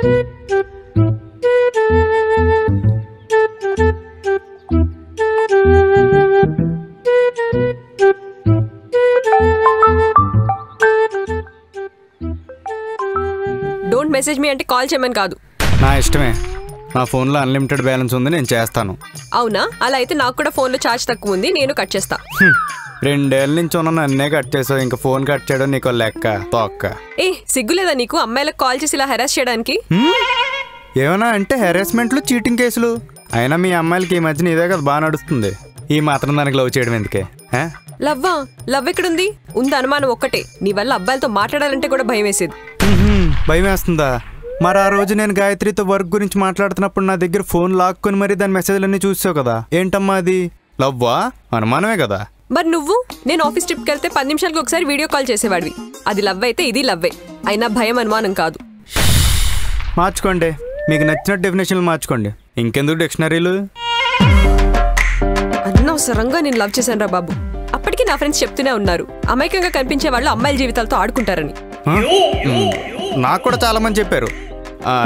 Don't message మీ అంటే call చేయమని కాదు. నా ఇష్టమే. నా ఫోన్లో అన్లిమిటెడ్ బ్యాలెన్స్ ఉంది, నేను చేస్తాను. అవునా? అలా అయితే నాకు కూడా ఫోన్లో ఛార్జ్ తక్కువ ఉంది, నేను కట్ చేస్తా. 2 ఏళ్ళ నుంచి ఉన్న నన్నే కట్ చేసావు, ఇంకా ఫోన్ కట్ చేయడం నీకు లెక్క తోక్క. ఏ సిగ్గులేదా నీకు అమ్మాయిలకు కాల్ చేసి ఇలా హెరాస్ చేయడానికి? ఏమన్నా అంటే హెరాస్మెంట్లు, చీటింగ్ కేసులు. అయినా మీ అమ్మాయిలకి ఈ మధ్యన ఇదే కదా బాగా నడుస్తుంది. ఈ మాత్రం దానికి లవ్ చేయడం ఎందుకే? లవ్వా? లవ్ ఎక్కడుంది? ఉంది అనుమానం ఒక్కటే, నీ వల్ల అబ్బాయిలతో మాట్లాడాలంటే కూడా భయం వేసేది. భయం వేస్తుందా? మరి ఆ రోజు నేను గాయత్రితో వర్క్ గురించి మాట్లాడుతున్నప్పుడు నా దగ్గర ఫోన్ లాక్కొని మరి దాని మెసేజ్లన్నీ చూసావు కదా, ఏంటమ్మా అది లవ్వా? అనుమానమే కదా. మరి నువ్వు నేను ఆఫీస్ ట్రిప్కి వెళ్తే 10 నిమిషాలకు ఒకసారి వీడియో కాల్ చేసేవాడివి. అది లవ్ అయితే ఇది లవ్వే. అయినా భయం అనుమానం కాదు. మార్చుకోండి, మీకు నచ్చిన డెఫినేషన్లు మార్చుకోండి. ఇంకెందుకు డిక్షనరీలు? అనవసరంగా నేను లవ్ చేశాను రా బాబు. అప్పటికి నా ఫ్రెండ్స్ చెప్తూనే ఉన్నారు, అమాయకంగా కనిపించే వాళ్ళు అమ్మాయిల జీవితాలతో ఆడుకుంటారని. నాకు కూడా చాలా మంది చెప్పారు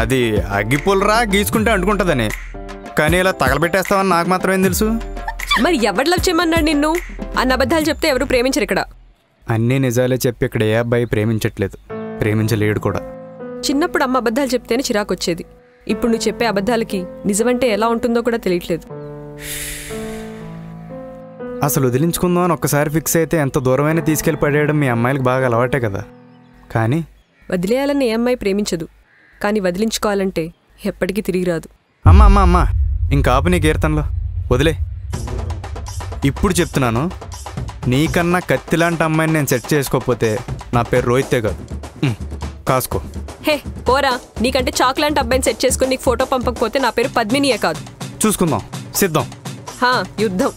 అది అగ్గిపుల్లరా గీసుకుంటే అంటుకుంటుందని. కానీ ఇలా తగలబెట్టేస్తావని నాకు మాత్రమేం తెలుసు. మరి ఎవరు లవ్ చేయమన్నాడు నిన్ను? అన్న అబద్ధాలు చెప్తే ఎవరు ప్రేమించరు ఇక్కడ. అన్నీ నిజాలే చెప్పి ఇక్కడ ఏ అబ్బాయి ప్రేమించట్లేదు, ప్రేమించలేడు కూడా. చిన్నప్పుడు అమ్మ అబద్ధాలు చెప్తేనే చిరాకు వచ్చేది. ఇప్పుడు నువ్వు చెప్పే అబద్ధాలకి నిజమంటే ఎలా ఉంటుందో కూడా తెలియట్లేదు. అసలు వదిలించుకుందాం అని ఒక్కసారి ఫిక్స్ అయితే ఎంత దూరమైనా తీసుకెళ్ళి పడేయడం మీ అమ్మాయిలకు బాగా అలవాటే కదా. కానీ వదిలేయాలని ఏ అమ్మాయి ప్రేమించదు, కానీ వదిలించుకోవాలంటే ఎప్పటికీ తిరిగి రాదు. అమ్మా ఇంకా ఆపు నీ కీర్తనలో, వదిలే. ఇప్పుడు చెప్తున్నాను, నీకన్నా కత్తిలాంటి అమ్మాయిని నేను సెట్ చేసుకోకపోతే నా పేరు రోహితే కాదు, కాసుకో. హే పోరా, నీకంటే చాక్లాంటి అబ్బాయిని సెట్ చేసుకుని నీకు ఫోటో పంపకపోతే నా పేరు పద్మినియే కాదు. చూసుకుందాం, సిద్ధం. యుద్ధం.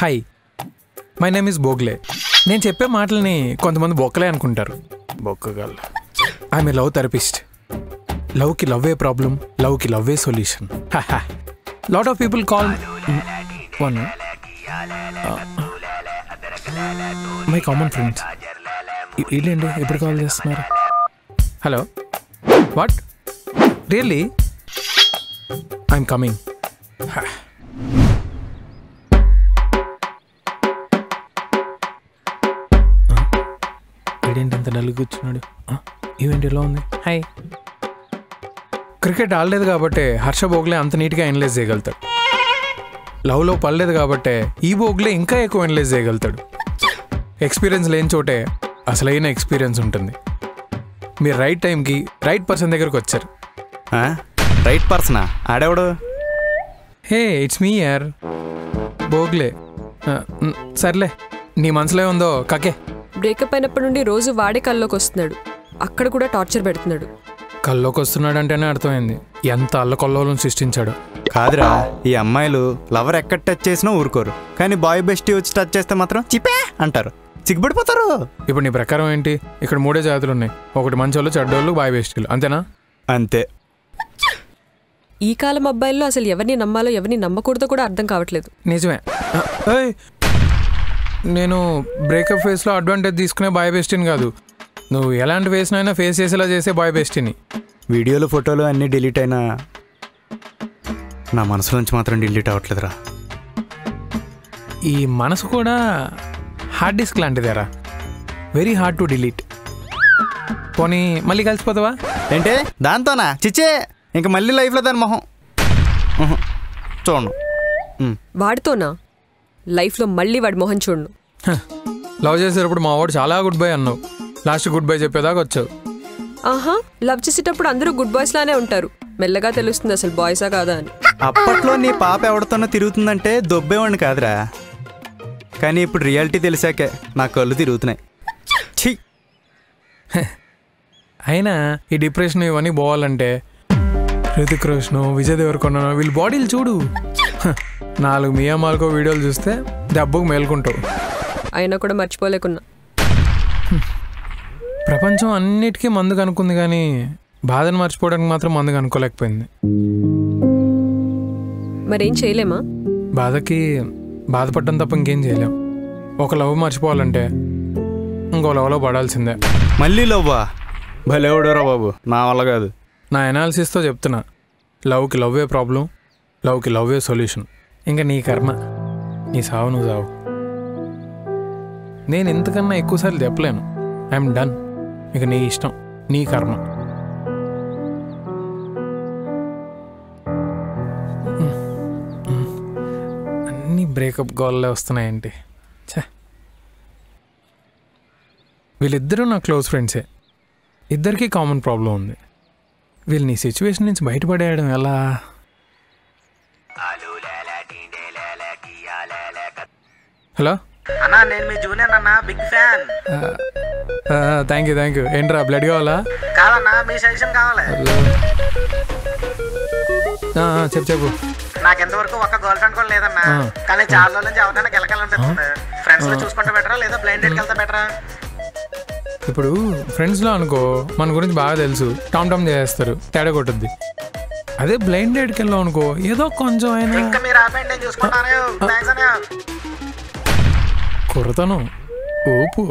Hi, my name is Bogle. నేను చెప్పే మాటలని కొంతమంది బొక్కలే అనుకుంటారు. బొక్కగాళ్ళు. I'm a love therapist. లవ్కి లవ్వే ప్రాబ్లం, లవ్కి లవ్వే solution. Lot of people call one my common friends. వీళ్ళేంటి ఎప్పుడు కాల్ చేస్తున్నారు? Hello, what? Really? I'm coming. ఏంటి అంత డల్ కూర్చున్నాడు? ఈవెంట్ ఎలా ఉంది? హాయ్. క్రికెట్ ఆడలేదు కాబట్టి హర్ష బోగ్లే అంత నీట్గా ఎనలైజ్ చేయగలుగుతాడు. లవ్లో పడలేదు కాబట్టి ఈ బోగ్లే ఇంకా ఎక్కువ ఎనలైజ్ చేయగలుగుతాడు. ఎక్స్పీరియన్స్ లేని చోటే అసలైన ఎక్స్పీరియన్స్ ఉంటుంది. మీరు రైట్ టైంకి రైట్ పర్సన్ దగ్గరకు వచ్చారు. రైట్ పర్సనా? ఆడేవాడు? హే, ఇట్స్ మీ యార్, బోగ్లే. సర్లే, నీ మనసులో ఉందో కకే. బ్రేకప్ అయినప్పటి నుండి రోజు వాడే కల్లోకి వస్తున్నాడు. అక్కడ కూడా టార్చర్ పెడుతున్నాడు. కల్లోకి వస్తున్నాడు అంటేనే అర్థమైంది ఎంత అల్లకొల్లోలను సృష్టించాడు. కాదురా, ఈ అమ్మాయిలు లవర్ ఎక్కడ టచ్ చేసినా ఊరుకోరు, కానీ బాయ్ బెస్టీ వచ్చి టచ్ చేస్తే మాత్రం చిపే అంటారు, సిగ్గుపడిపోతారు. ఇప్పుడు నీ ప్రకారం ఏంటి? ఇక్కడ 3 జాతులు ఉన్నాయి. ఒకటి మంచోళ్ళు, చెడ్డోళ్ళు, బాయ్ బెస్టీలు, అంతేనా? అంతే. ఈ కాలం అబ్బాయిల్లో అసలు ఎవరిని నమ్మాలో ఎవరిని నమ్మకూడదో కూడా అర్థం కావట్లేదు. నిజమే. నేను బ్రేకప్ ఫేస్లో అడ్వాంటేజ్ తీసుకునే బాయ్ బెస్టీని కాదు, నువ్వు ఎలాంటి ఫేస్నైనా ఫేస్ చేసేలా చేసే బాయ్ బెస్టీని. వీడియోలు ఫోటోలు అన్నీ డిలీట్ అయినా నా మనసు నుంచి మాత్రం డిలీట్ అవ్వట్లేదురా. ఈ మనసు కూడా హార్డ్ డిస్క్ లాంటిదేరా, వెరీ హార్డ్ టు డిలీట్. పోనీ మళ్ళీ కలిసిపోతావా? ఏంటే దాంతోనా? చిచ్చే, ఇంక మళ్ళీ లైఫ్లో దాని మొహం చూడను. వాడితోనా? లైఫ్లో మళ్ళీ వాడి మొహం చూడను. లవ్ చేసేటప్పుడు మా వాడు చాలా గుడ్ బై అన్నావు, లాస్ట్ గుడ్ బై చెప్పేదాకా వచ్చావు. ఆహా, లవ్ చేసేటప్పుడు అందరూ గుడ్ బాయ్స్ లానే ఉంటారు. మెల్లగా తెలుస్తుంది అసలు బాయ్సా కాదా అని. అప్పట్లో నీ పాప ఎవరితోనో తిరుగుతుందంటే దొబ్బేవాడిని కాదురా, కానీ ఇప్పుడు రియాలిటీ తెలిసాకే నా కళ్ళు తిరుగుతున్నాయి. ఛీ! అయినా ఈ డిప్రెషన్ ఇవన్నీ పోవాలంటే హృతిక్ రోషన్, విజయ్ దేవరకొండ వీళ్ళ బాడీలు చూడు. 4 మియామాల్కో వీడియోలు చూస్తే దెబ్బకు మేల్కుంటావు. అయినా కూడా మర్చిపోలేకున్నా. ప్రపంచం అన్నిటికీ మందు కనుక్కుంది, కానీ బాధను మర్చిపోవడానికి మాత్రం మందు కనుక్కోలేకపోయింది. మరేం చేయలేమా? బాధకి బాధపడడం తప్ప ఇంకేం చేయలేం. ఒక లవ్ మర్చిపోవాలంటే ఇంకో లవ్లో పడాల్సిందే. మళ్ళీ లవ్వా? భలేవడోరా బాబు, నా వల్ల కాదు. నా ఎనాలిసిస్తో చెప్తున్నా, లవ్కి లవ్వే ప్రాబ్లం, లవ్కి లవ్వే సొల్యూషన్. ఇంకా నీ కర్మ, నీ సావు నువ్వు సావు. నేను ఇంతకన్నా ఎక్కువసార్లు చెప్పలేను. I'm done. ఇక నీ ఇష్టం, నీ కర్మ. అన్నీ బ్రేకప్ గోల్లే వస్తున్నాయేంటి? ఛే, వీళ్ళిద్దరూ నా క్లోజ్ ఫ్రెండ్సే, ఇద్దరికీ కామన్ ప్రాబ్లం ఉంది. వీళ్ళని సిచ్యువేషన్ నుంచి బయటపడేయడం ఎలా? హలో అన్నా, నేను మీ జూనియర్ అన్న, బిగ్ ఫ్యాన్. Thank you. ఏంట్రా, బ్లడ్ కావాలా? కాదన్నా, మీ సజెషన్ కావాలి. చెప్పు. నాకెంతవరకు ఒక్క గర్ల్ ఫ్రెండ్ కూడా లేదన్నా, కానీ చాలా రోజుల నుంచి ఎవరైనా గెలకాలనిపిస్తుంది. ఫ్రెండ్స్ లో చూసుకుంటే బెటరా లేదా బ్లైండ్ డేట్కి వెళ్తే బెటరా? ఇప్పుడు ఫ్రెండ్స్లో అనుకో, మన గురించి బాగా తెలుసు, టామ్ చేస్తారు, తేడా కొట్టుద్ది. అదే బ్లైండ్ డేట్కి వెళ్ళాం అనుకో, ఏదో కొంచెం అయినా ఇంకా మీరు ఆపండి, నేను చూసుకుంటాను. థ్యాంక్స్ అన్నా. కుర్రతనం, ఊపు.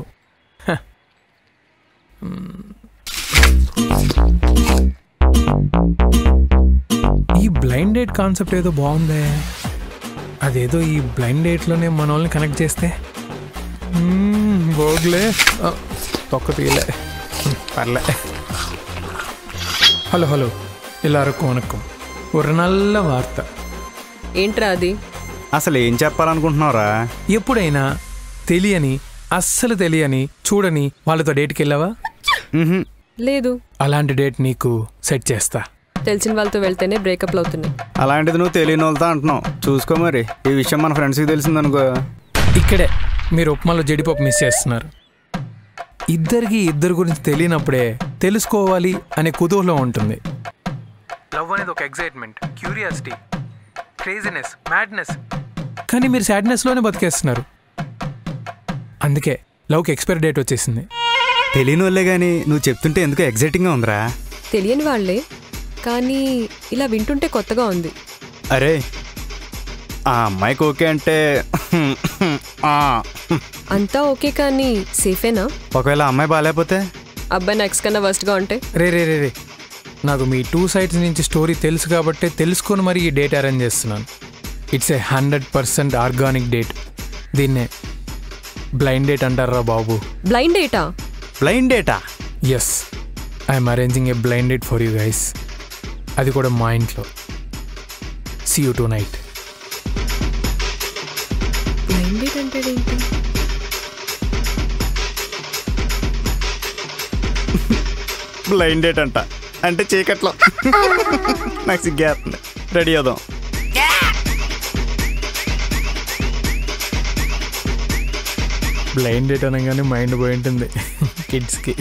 ఈ బ్లైండ్ డేట్ కాన్సెప్ట్ ఏదో బాగుందే. అదేదో ఈ బ్లైండ్ డేట్లోనే మన వాళ్ళని కనెక్ట్ చేస్తే బోగ్లే తొక్క తీయలే, పర్లే. హలో, எல்லாருக்கும் வணக்கம். ஒரு நல்ல వార్త. ఏంట్రా అది? అసలు ఏం చెప్పాలనుకుంటున్నావురా? ఎప్పుడైనా తెలియని, అస్సలు తెలియని, చూడని వాళ్ళతో డేట్కి వెళ్ళావా? లేదు. అలాంటి డేట్ నీకు సెట్ చేస్తా. తెలిసిన వాళ్ళతో వెళ్తేనే బ్రేకప్లు అవుతున్నాయి. అలాంటిది నువ్వు తెలియని వాళ్ళతో అంటున్నావు. చూసుకో మరి, ఈ విషయం మన ఫ్రెండ్స్కి తెలిసిందనుకో. ఇక్కడే మీరు ఉప్మాలో జడిపప్పు మిస్ చేస్తున్నారు. ఇద్దరు గురించి తెలియనప్పుడే తెలుసుకోవాలి అనే కుతూహలం ఉంటుంది. లవ్ అనేది ఒక ఎక్సైట్మెంట్, క్యూరియాసిటీ, క్రేజీనెస్, మ్యాడ్నెస్. కానీ మీరు సాడ్నెస్లోనే బతికేస్తున్నారు. అందుకే లవ్కి ఎక్స్పైరీ డేట్ వచ్చేసింది. తెలియని వాళ్ళే కానీ నువ్వు చెప్తుంటే ఎందుకు ఎగ్జైటింగ్గా ఉందిరా. తెలియని వాళ్ళే, కానీ ఇలా వింటుంటే కొత్తగా ఉంది. అరే, ఆ అమ్మాయికి ఓకే అంటే అంతా ఓకే, కానీ సేఫేనా? ఒకవేళ అమ్మాయి బాగాలేకపోతే? అబ్బాయి నెక్స్ట్ కన్నా వర్స్ట్గా ఉంటే? రే, నాకు మీ 2 సైడ్స్ నుంచి స్టోరీ తెలుసు కాబట్టి తెలుసుకొని మరి ఈ డేట్ అరేంజ్ చేస్తున్నాను. It's a 100% organic date. దీన్నే బ్లైండ్ డేట్ అంటారా బాబు. బ్లైండ్ డేటా? బ్లైండ్ డేటా? Yes, I'm arranging a blind date for you guys. అది కూడా మా ఇంట్లో. See you tonight. Blind date అంటే ఏంటి? బ్లైండ్ డేట్ అంటే చీకట్లో. నాకు సిగ్గేస్తుంది. రెడీ అవుదాం. బ్లైండ్ డేట్ అనగానే మైండ్ పోయి ఉంటుంది కిడ్స్కి.